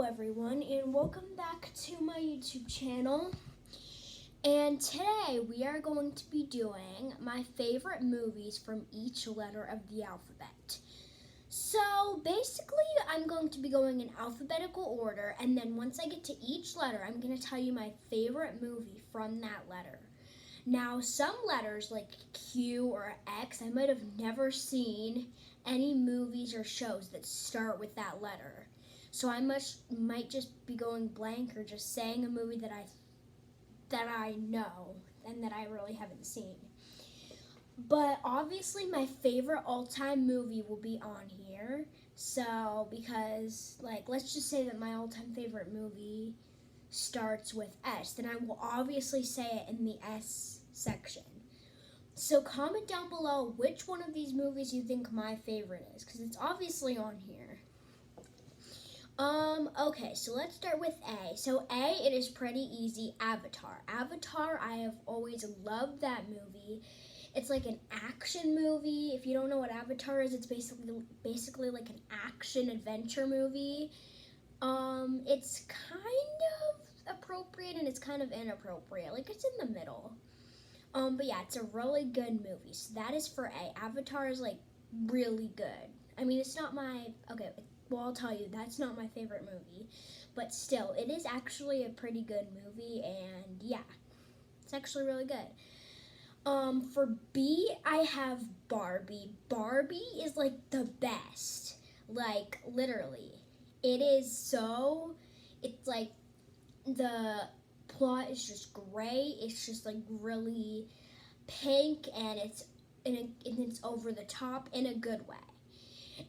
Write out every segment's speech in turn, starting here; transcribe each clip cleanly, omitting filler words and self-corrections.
Hello everyone and welcome back to my YouTube channel. And today we are going to be doing my favorite movies from each letter of the alphabet. So basically I'm going to be going in alphabetical order, and then once I get to each letter I'm going to tell you my favorite movie from that letter. Now some letters like Q or X, I might have never seen any movies or shows that start with that letter. So I might just be going blank or just saying a movie that I know and that I really haven't seen. But obviously my favorite all-time movie will be on here. So because let's just say that my all-time favorite movie starts with S, then I will obviously say it in the S section. So comment down below which one of these movies you think my favorite is, because it's obviously on here. Okay, so let's start with A. So A, it is pretty easy, Avatar. Avatar, I have always loved that movie. It's like an action movie. If you don't know what Avatar is, it's basically like an action adventure movie. It's kind of appropriate and it's kind of inappropriate. Like, it's in the middle. But yeah, it's a really good movie. So that is for A. Avatar is like really good. I mean, it's not my, well, I'll tell you, that's not my favorite movie, but still, it is actually a pretty good movie, and yeah, it's actually really good. For B, I have Barbie. Barbie is like the best, like literally. It's like the plot is just great. It's just like really pink, and it's over the top in a good way.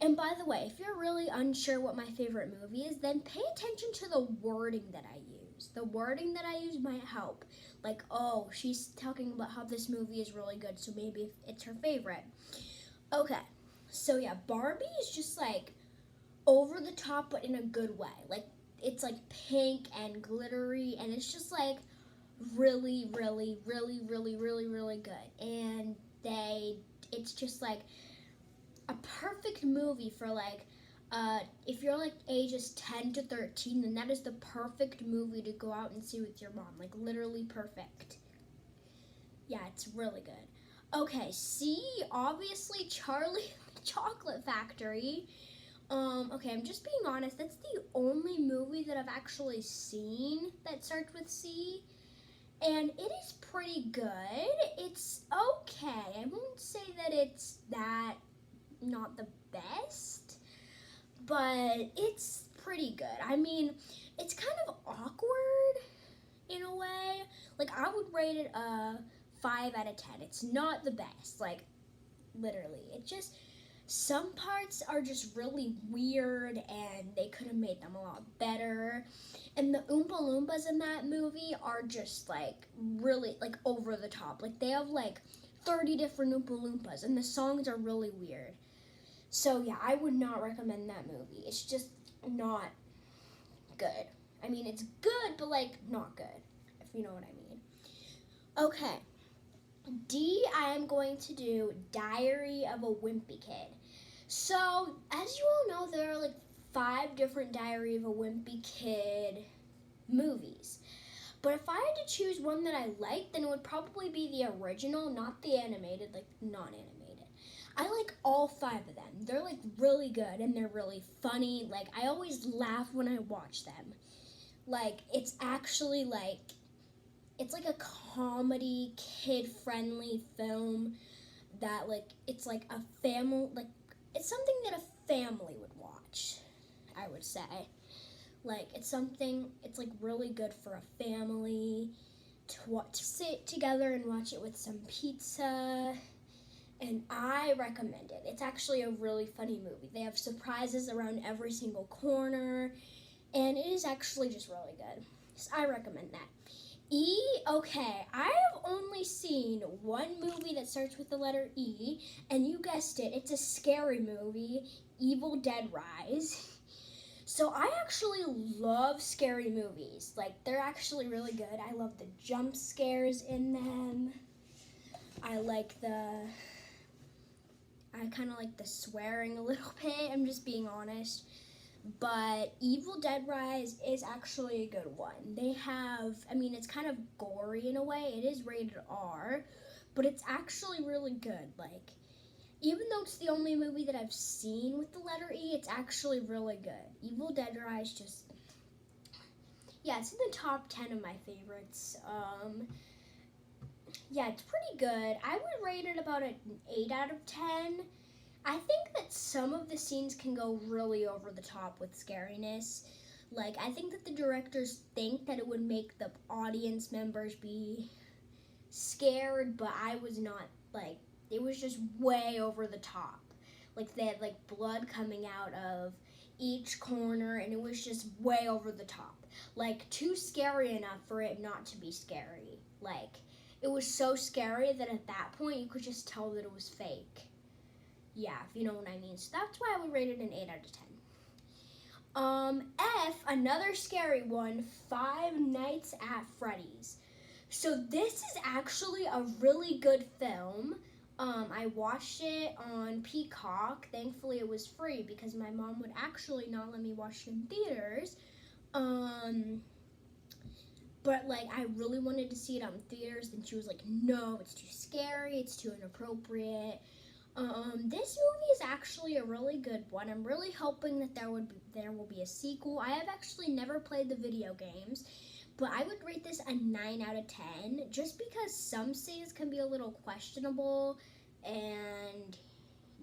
And by the way, if you're really unsure what my favorite movie is, then pay attention to the wording that I use. The wording that I use might help. Like, oh, she's talking about how this movie is really good, so maybe it's her favorite. Okay, so yeah, Barbie is just like over the top, but in a good way. Like, it's like pink and glittery, and it's just like really, really, really, really, really, really good. And it's just like a perfect movie for if you're like ages 10 to 13, then that is the perfect movie to go out and see with your mom. Like, literally perfect. Yeah, it's really good. Okay, C, obviously Charlie and the Chocolate Factory. Okay, I'm just being honest, that's the only movie that I've actually seen that starts with C. And it is pretty good. It's okay. I won't say that it's not the best, but it's pretty good. I mean, it's kind of awkward in a way. Like, I would rate it a 5 out of 10. It's not the best, like, literally. It just, some parts are just really weird, and they could have made them a lot better. And the Oompa Loompas in that movie are just, like, really, like, over the top. Like, they have, like, 30 different Oompa Loompas, and the songs are really weird. So yeah, I would not recommend that movie. It's just not good. I mean, it's good, but like not good, if you know what I mean. Okay, D, I am going to do Diary of a Wimpy Kid. So, as you all know, there are like 5 different Diary of a Wimpy Kid movies. But if I had to choose one that I liked, then it would probably be the original, not the animated, like non-animated. I like all 5 of them. They're like really good and they're really funny. Like, I always laugh when I watch them. Like, it's actually like, it's like a comedy, kid-friendly film that like, it's like a family, like, it's something that a family would watch, I would say. Like, it's like really good for a family to sit together and watch it with some pizza. And I recommend it. It's actually a really funny movie. They have surprises around every single corner, and it is actually just really good. So I recommend that. E, okay, I have only seen one movie that starts with the letter E, and you guessed it, it's a scary movie, Evil Dead Rise. So I actually love scary movies. Like, they're actually really good. I love the jump scares in them. I kind of like the swearing a little bit. I'm just being honest. but Evil Dead Rise is actually a good one. They have, I mean, it's kind of gory in a way. It is rated R, but it's actually really good. Like, even though it's the only movie that I've seen with the letter E, it's actually really good. Evil Dead Rise just, yeah, it's in the top 10 of my favorites. Yeah, it's pretty good. I would rate it about an 8 out of 10. I think that some of the scenes can go really over the top with scariness. Like, I think that the directors think that it would make the audience members be scared, but I was not. Like, it was just way over the top. Like, they had, like, blood coming out of each corner, and it was just way over the top. Like, too scary enough for it not to be scary. Like, it was so scary that at that point you could just tell that it was fake. Yeah, if you know what I mean. So that's why I would rate it an 8 out of 10. F, another scary one, Five Nights at Freddy's. So this is actually a really good film. I watched it on Peacock. Thankfully it was free because my mom would actually not let me watch it in theaters. But like I really wanted to see it on theaters, and she was like, no, it's too scary, it's too inappropriate. This movie is actually a really good one. I'm really hoping that there will be a sequel. I have actually never played the video games, but I would rate this a 9 out of 10 just because some scenes can be a little questionable, and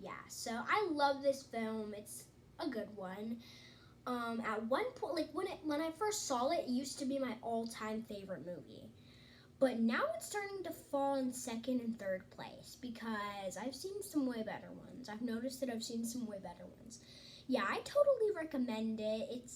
yeah, so I love this film. It's a good one. At one point, like when I first saw it, it used to be my all-time favorite movie. But now it's starting to fall in second and third place because I've seen some way better ones. I've noticed that I've seen some way better ones. Yeah, I totally recommend it.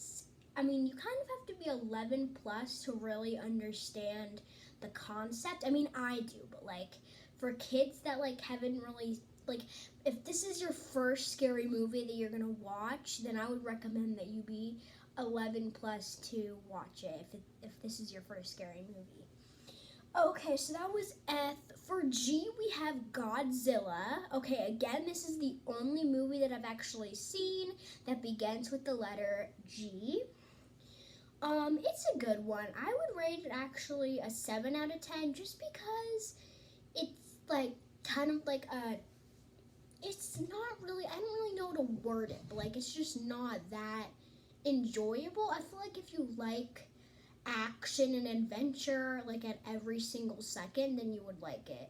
I mean, you kind of have to be 11 plus to really understand the concept. I mean, I do, but like for kids that like haven't really, like if this is your first scary movie that you're going to watch, then I would recommend that you be 11 plus to watch it if this is your first scary movie. Okay, so that was F. For G, we have Godzilla. Okay, again, this is the only movie that I've actually seen that begins with the letter G. It's a good one. I would rate it actually a 7 out of 10 just because it's like kind of like it's not really, I don't really know how to word it, but like it's just not that enjoyable. I feel like if you like action and adventure like at every single second, then you would like it,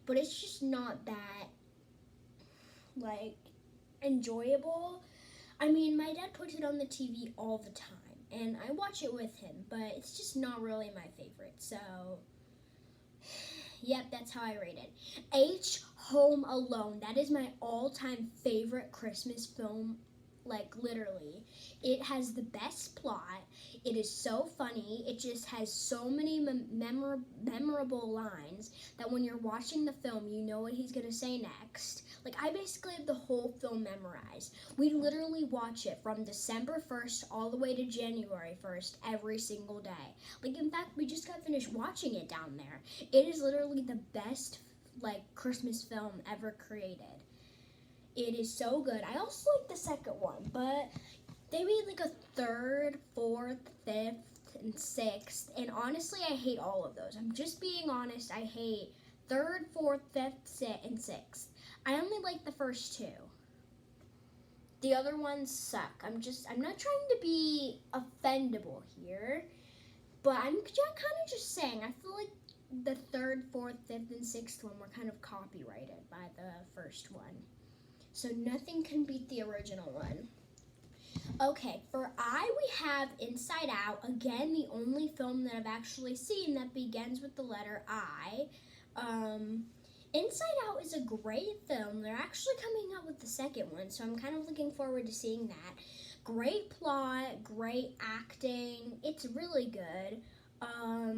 but it's just not that like enjoyable. I mean, my dad puts it on the TV all the time and I watch it with him, but it's just not really my favorite. So yep, that's how I rate it. H, Home Alone. That is my all-time favorite Christmas film. Like literally, it has the best plot. It is so funny. It just has so many memorable lines that when you're watching the film, you know what he's gonna say next. Like I basically have the whole film memorized. We literally watch it from December 1st all the way to January 1st every single day. Like in fact, we just got finished watching it down there. It is literally the best like Christmas film ever created. It is so good. I also like the second one, but they made like a third, fourth, fifth, and sixth. And honestly, I hate all of those. I'm just being honest. I hate third, fourth, fifth, and sixth. I only like the first two. The other ones suck. I'm not trying to be offendable here, but I'm kind of just saying. I feel like the third, fourth, fifth, and sixth one were kind of copyrighted by the first one. So nothing can beat the original one. Okay, for I, we have Inside Out. Again, the only film that I've actually seen that begins with the letter I. Inside Out is a great film. They're actually coming out with the second one, so I'm kind of looking forward to seeing that. Great plot, great acting. It's really good. I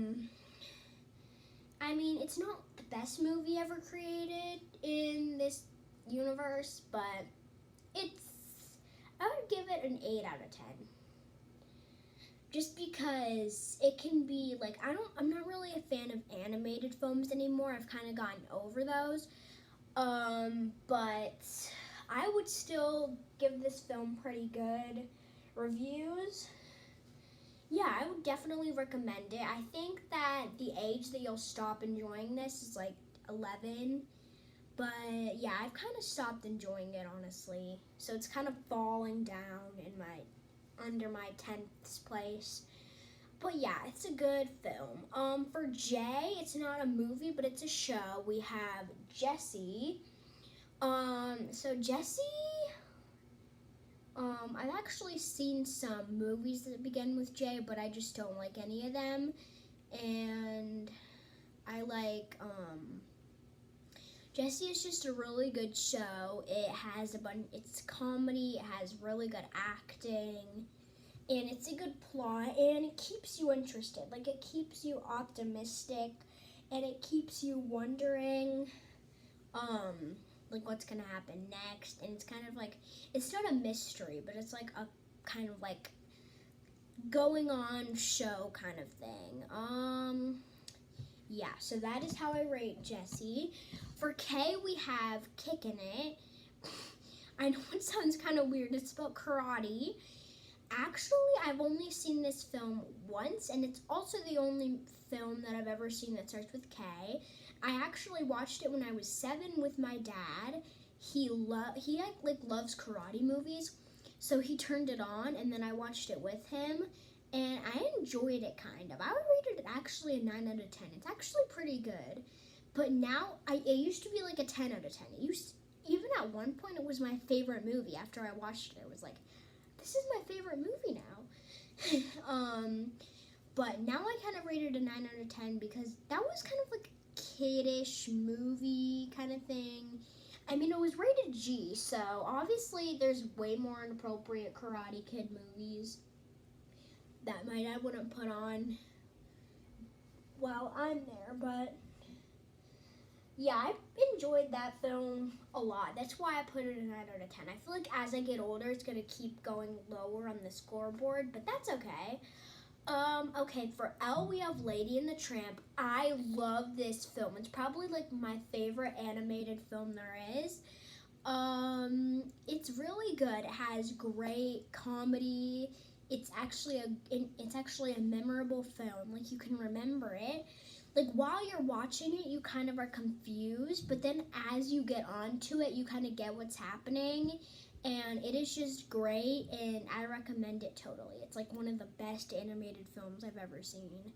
mean, it's not the best movie ever created in this universe, but I would give it an 8 out of 10. Just because it can be like, I'm not really a fan of animated films anymore. I've kind of gotten over those. But I would still give this film pretty good Reviews? Yeah, I would definitely recommend it. I think that the age that you'll stop enjoying this is like 11. But yeah, I've kind of stopped enjoying it, honestly. So it's kind of falling down in under my 10th place. But yeah, it's a good film. For Jay, it's not a movie, but it's a show. We have Jessie. So Jessie, I've actually seen some movies that begin with J, but I just don't like any of them. And I like, Jessie is just a really good show. It has it's comedy, it has really good acting, and it's a good plot, and it keeps you interested. Like, it keeps you optimistic, and it keeps you wondering, like, what's gonna happen next. And it's kind of like, it's not a mystery, but it's like a kind of like going on show kind of thing. Yeah, so that is how I rate Jessie. For K, we have Kickin' It. I know it sounds kind of weird. It's about karate. Actually, I've only seen this film once, and it's also the only film that I've ever seen that starts with K. I actually watched it when I was 7 with my dad. He loves karate movies, so he turned it on, and then I watched it with him. And I enjoyed it, kind of. I would rate it actually a 9 out of 10. It's actually pretty good. But now, it used to be like a 10 out of 10. Even at one point, it was my favorite movie. After I watched it, it was like, this is my favorite movie now. But now I kind of rated a 9 out of 10 because that was kind of like a kiddish movie kind of thing. I mean, it was rated G, so obviously there's way more inappropriate Karate Kid movies that my dad wouldn't put on while I'm there, but yeah, I enjoyed that film a lot. That's why I put it a 9 out of 10. I feel like as I get older, it's going to keep going lower on the scoreboard, but that's okay. Okay, for L, we have Lady and the Tramp. I love this film. It's probably like my favorite animated film there is. It's really good. It has great comedy. It's actually a memorable film. Like, you can remember it. Like, while you're watching it, you kind of are confused, but then as you get onto it, you kind of get what's happening, and it is just great, and I recommend it totally. It's like one of the best animated films I've ever seen.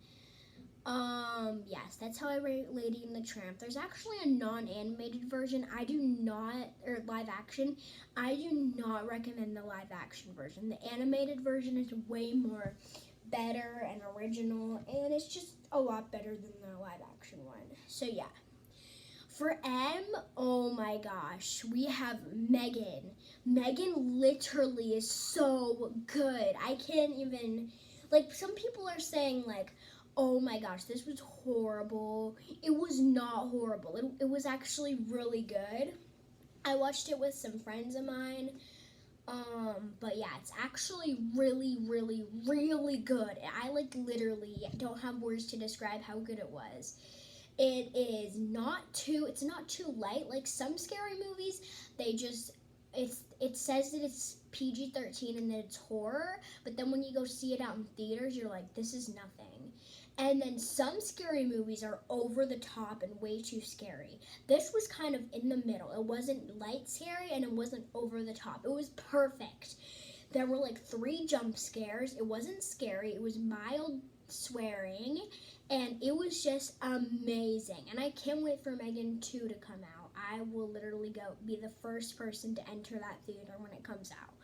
Yes, that's how I rate Lady and the Tramp. There's actually a non-animated version. Or live action. I do not recommend the live action version. The animated version is way more better and original, and it's just a lot better than the live action one. So yeah. For M, oh my gosh, we have Megan. Megan literally is so good. I can't even, like, some people are saying, like, oh my gosh, this was horrible. It was not horrible. It was actually really good. I watched it with some friends of mine. But yeah, it's actually really, really, really good. I literally don't have words to describe how good it was. It's not too light. Like some scary movies, it says that it's PG-13 and that it's horror, but then when you go see it out in theaters, you're like, this is nothing. And then some scary movies are over the top and way too scary. This was kind of in the middle. It wasn't light scary and it wasn't over the top. It was perfect. There were like 3 jump scares. It wasn't scary. It was mild swearing, and it was just amazing. And I can't wait for Megan 2 to come out. I will literally be the first person to enter that theater when it comes out.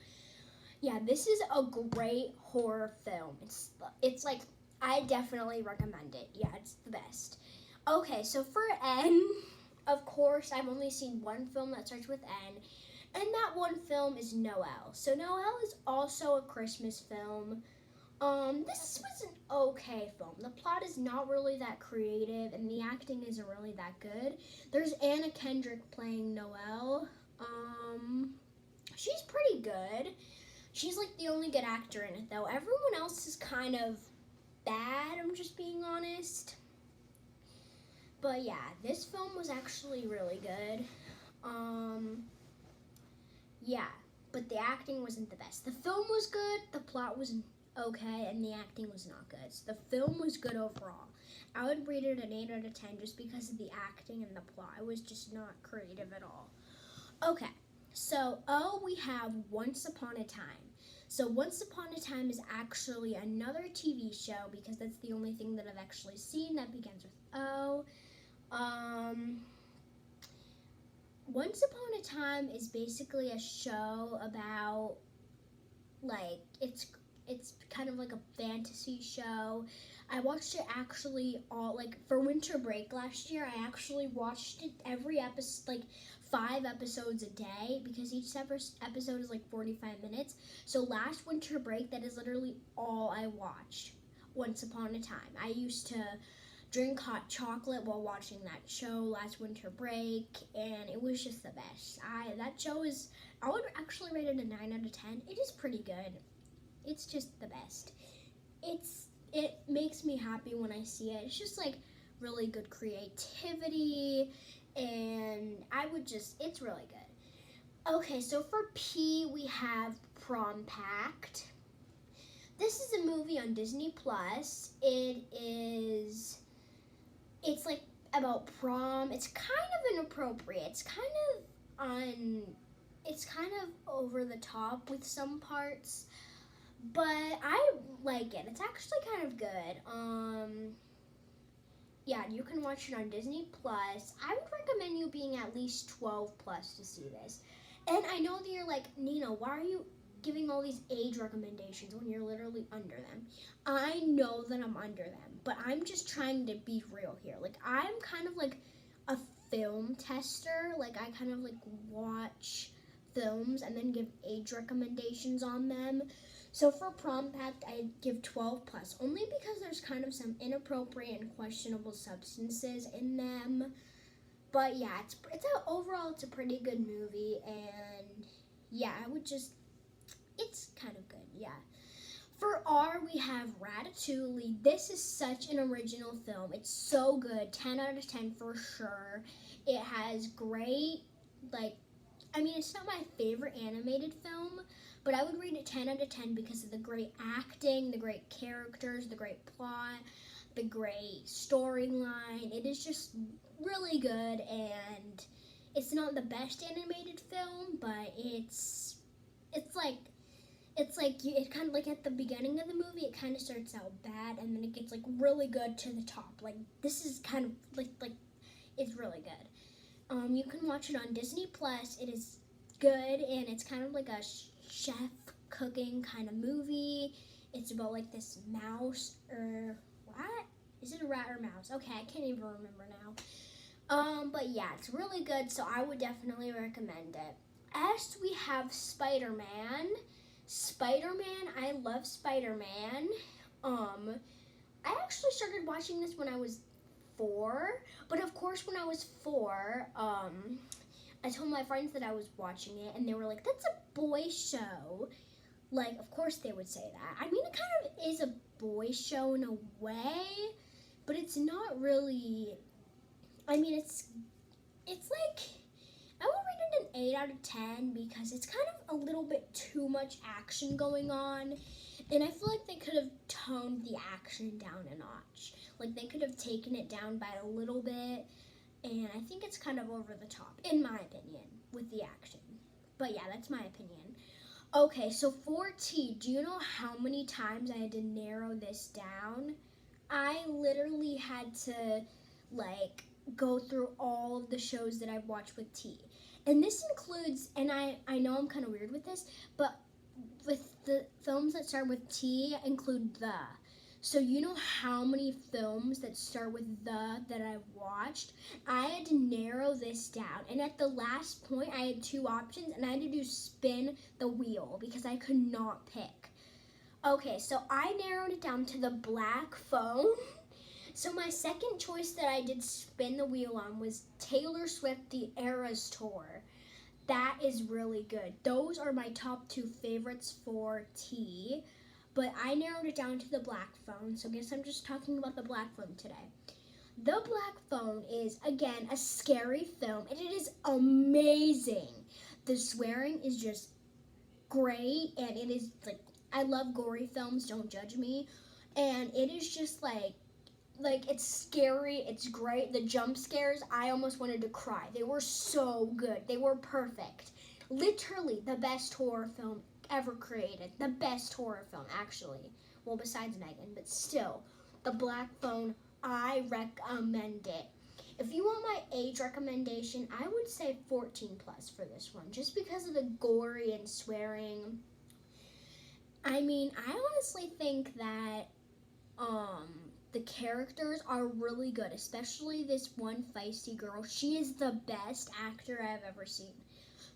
Yeah, this is a great horror film. It's like, I definitely recommend it. Yeah, it's the best. Okay, so for N, of course, I've only seen one film that starts with N, and that one film is Noelle. So Noelle is also a Christmas film. This was an okay film. The plot is not really that creative, and the acting isn't really that good. There's Anna Kendrick playing Noelle. She's pretty good. She's like the only good actor in it, though. Everyone else is kind of bad, I'm just being honest. But yeah, this film was actually really good. Yeah. but the acting wasn't the best. The film was good, the plot was okay, and the acting was not good. So the film was good overall. I would rate it an 8 out of 10 just because of the acting and the plot. It was just not creative at all. Okay, so we have Once Upon a Time. So Once Upon a Time is actually another TV show because that's the only thing that I've actually seen that begins with O. Once Upon a Time is basically a show about, like, it's kind of like a fantasy show. I watched it actually all, like, for winter break last year. I actually watched it every episode, like 5 episodes a day, because each episode is like 45 minutes. So last winter break, that is literally all I watched. Once Upon a Time. I used to drink hot chocolate while watching that show last winter break, and it was just the best. That show is, I would actually rate it a 9 out of 10. It is pretty good. It's just the best. It makes me happy when I see it. It's just like really good creativity, and it's really good. Okay, so for P, we have Prom Pact. This is a movie on Disney Plus. It's like about prom. It's kind of inappropriate. It's kind of over the top with some parts, but I like it. It's actually kind of good. Yeah, you can watch it on Disney Plus. I would recommend you being at least 12 plus to see this. And I know that you're like, Nina, why are you giving all these age recommendations when you're literally under them? I know that I'm under them, but I'm just trying to be real here. Like, I'm kind of like a film tester. Like, I kind of like watch films and then give age recommendations on them. So for Prom Pact, I give 12 plus, only because there's kind of some inappropriate and questionable substances in them. But yeah, overall it's a pretty good movie, and yeah, it's kind of good, yeah. For R, we have Ratatouille. This is such an original film. It's so good, 10 out of 10 for sure. It has great, it's not my favorite animated film, but I would rate it 10 out of 10 because of the great acting, the great characters, the great plot, the great storyline. It is just really good, and it's not the best animated film, but it's kind of like at the beginning of the movie, it kind of starts out bad, and then it gets like really good to the top. Like, this is kind of like it's really good. You can watch it on Disney Plus. It is good, and it's kind of like a chef cooking kind of movie. It's about like this mouse, or what? Is it a rat or mouse? Okay, I can't even remember now. But yeah, it's really good, so I would definitely recommend it. As we have Spider-Man. I love Spider-Man. I actually started watching this when I was 4, but of course when I was 4, I told my friends that I was watching it, and they were like, that's a boy show. Like, of course they would say that. I mean, it kind of is a boy show in a way, but it's not really, it's like, I would rate it an 8 out of 10 because it's kind of a little bit too much action going on, and I feel like they could have toned the action down a notch. Like, they could have taken it down by a little bit, and I think it's kind of over the top, in my opinion, with the action. But yeah, that's my opinion. Okay, so for T, do you know how many times I had to narrow this down? I literally had to, go through all of the shows that I've watched with T. And this includes, and I know I'm kind of weird with this, but with the films that start with T include the. So you know how many films that start with the that I've watched? I had to narrow this down. And at the last point, I had 2 options, and I had to do spin the wheel because I could not pick. Okay, so I narrowed it down to the Black Phone. So my second choice that I did spin the wheel on was Taylor Swift, The Eras Tour. That is really good. Those are my top 2 favorites for T. But I narrowed it down to the Black Phone, so I guess I'm just talking about the Black Phone today. The Black Phone is, again, a scary film, and it is amazing. The swearing is just great, and it is like, I love gory films, don't judge me. And it is just like it's scary, it's great. The jump scares, I almost wanted to cry. They were so good. They were perfect. Literally the best horror film ever created. The best horror film, actually. Well, besides Megan, but still. The Black Phone, I recommend it. If you want my age recommendation, I would say 14 plus for this one, just because of the gory and swearing. I mean, I honestly think that the characters are really good, especially this one feisty girl. She is the best actor I've ever seen.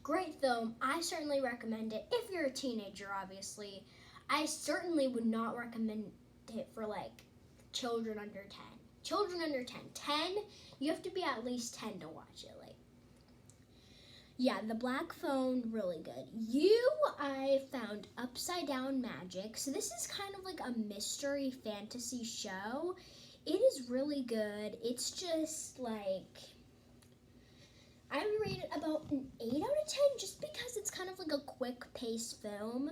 Great film. I certainly recommend it if you're a teenager, obviously. I certainly would not recommend it for like children under 10. Children under 10. 10, you have to be at least 10 to watch it. Like, yeah, The Black Phone, really good. I found Upside Down Magic. So this is kind of like a mystery fantasy show. It is really good. It's just like, I would rate it about an 8 out of 10 just because it's kind of like a quick paced film.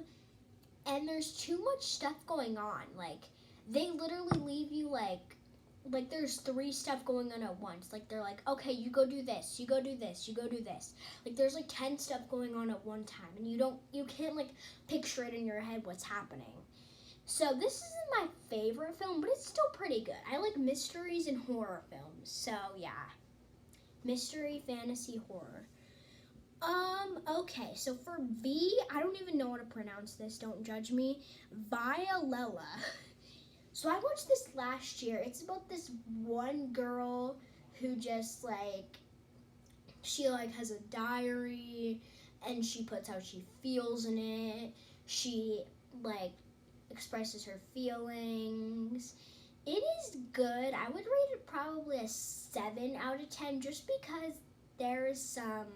And there's too much stuff going on. Like, they literally leave you like there's 3 stuff going on at once. Like, they're like, okay, you go do this, you go do this, you go do this. Like, there's like 10 stuff going on at one time, and you can't like picture it in your head what's happening. So this isn't my favorite film, but it's still pretty good. I like mysteries and horror films. So yeah, mystery, fantasy, horror. Okay, so for V, I don't even know how to pronounce this, don't judge me. Violela. So I watched this last year. It's about this one girl who just like, she like has a diary and she puts how she feels in it. She like expresses her feelings. It is good. I would rate it probably a 7 out of 10 just because there is some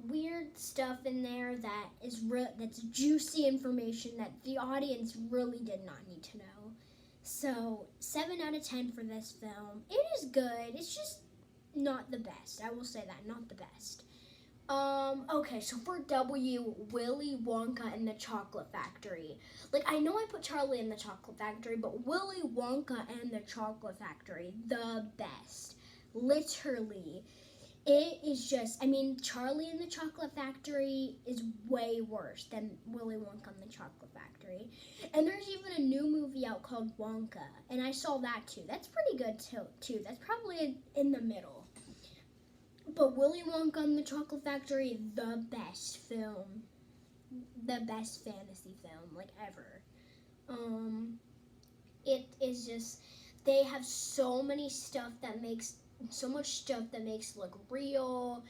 weird stuff in there that's juicy information that the audience really did not need to know. So 7 out of 10 for this film. It is good. It's just not the best. I will say that, not the best. Okay, so for W, Willy Wonka and the Chocolate Factory. Like, I know I put Charlie in the Chocolate Factory, but Willy Wonka and the Chocolate Factory, the best. Literally. It is just, I mean, Charlie and the Chocolate Factory is way worse than Willy Wonka and the Chocolate Factory. And there's even a new movie out called Wonka, and I saw that too. That's pretty good too. That's probably in the middle. But Willy Wonka and the Chocolate Factory, the best film. The best fantasy film, like, ever. It is just, they have so much stuff that makes it look real,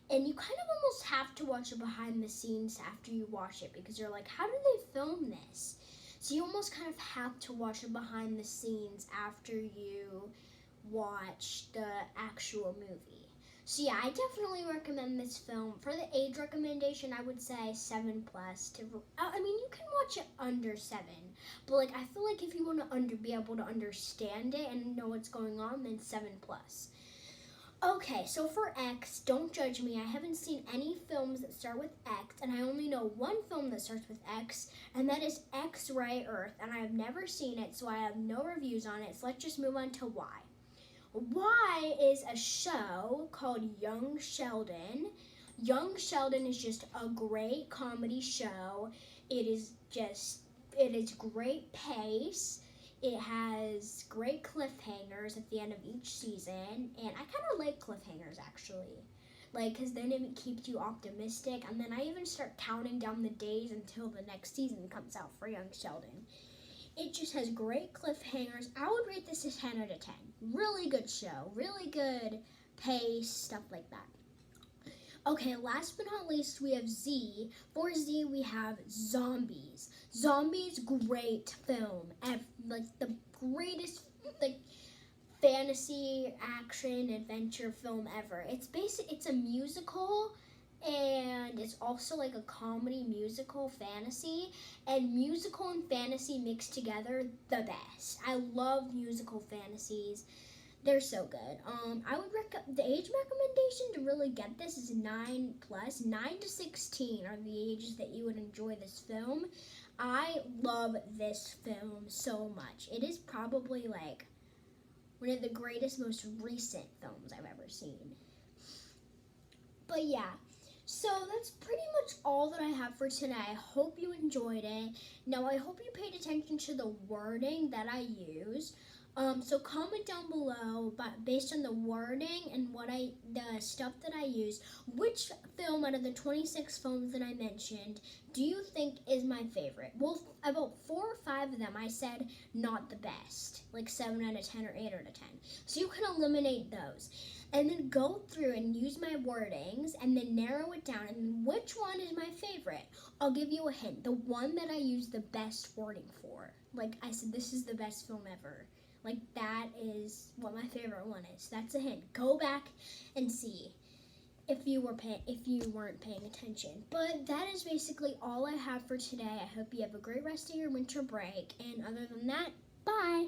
and you kind of almost have to watch it behind the scenes after you watch it, because you're like, how did they film this? So you almost kind of have to watch it behind the scenes after you watch the actual movie. So yeah, I definitely recommend this film. For the age recommendation, I would say 7 plus. I mean, you can watch it under 7, but like, I feel like if you want to be able to understand it and know what's going on, then 7 plus. Okay, so for X, don't judge me. I haven't seen any films that start with X, and I only know one film that starts with X, and that is X-Ray Earth, and I have never seen it, so I have no reviews on it, so let's just move on to Y. Y is a show called Young Sheldon. Young Sheldon is just a great comedy show. It is great pace. It has great cliffhangers at the end of each season, and I kind of like cliffhangers, actually. Like, because then it keeps you optimistic, and then I even start counting down the days until the next season comes out for Young Sheldon. It just has great cliffhangers. I would rate this a 10 out of 10. Really good show. Really good pace, stuff like that. Okay, last but not least, we have Z. For Z, we have Zombies. Zombies, great film. Like, the greatest, like, fantasy, action, adventure film ever. It's a musical, and it's also like a comedy, musical, fantasy, and musical and fantasy mixed together, the best. I love musical fantasies. They're so good. I would the age recommendation to really get this is 9 plus. 9 to 16 are the ages that you would enjoy this film. I love this film so much. It is probably like one of the greatest, most recent films I've ever seen. But yeah, so that's pretty much all that I have for today. I hope you enjoyed it. Now, I hope you paid attention to the wording that I use. So comment down below, but based on the wording and the stuff that I use, which film out of the 26 films that I mentioned do you think is my favorite? Well, about 4 or 5 of them I said not the best, like 7 out of 10 or 8 out of 10. So you can eliminate those. And then go through and use my wordings and then narrow it down. And which one is my favorite? I'll give you a hint. The one that I use the best wording for. Like I said, this is the best film ever. Like that is what my favorite one is. That's a hint. Go back and see if you weren't paying attention. But that is basically all I have for today. I hope you have a great rest of your winter break. And other than that, bye.